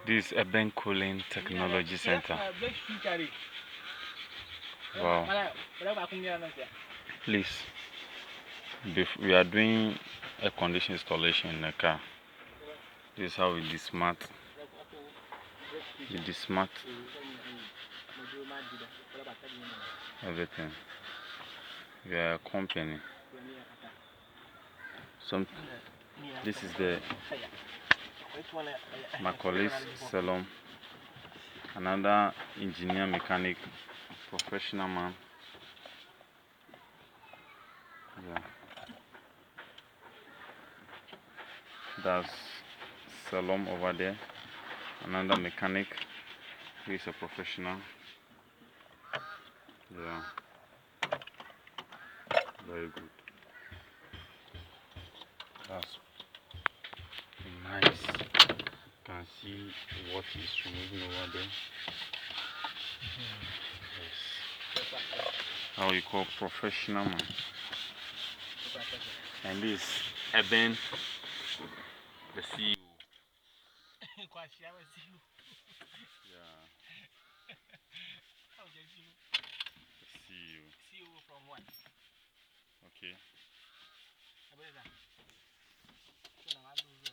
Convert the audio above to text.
This is Eben Cooling Technology Center. Wow. Please, we are doing air condition installation in the car. This is how we dismount. Everything. We are a company. This is the Macaulay Salon. Another engineer, mechanic, professional man. Yeah. That's Salom over there. Another mechanic. He's a professional. Yeah. Very good. That's nice. You can see what is removing over there. Yes. How you call professional man. And this Eben, the CEO. Yeah.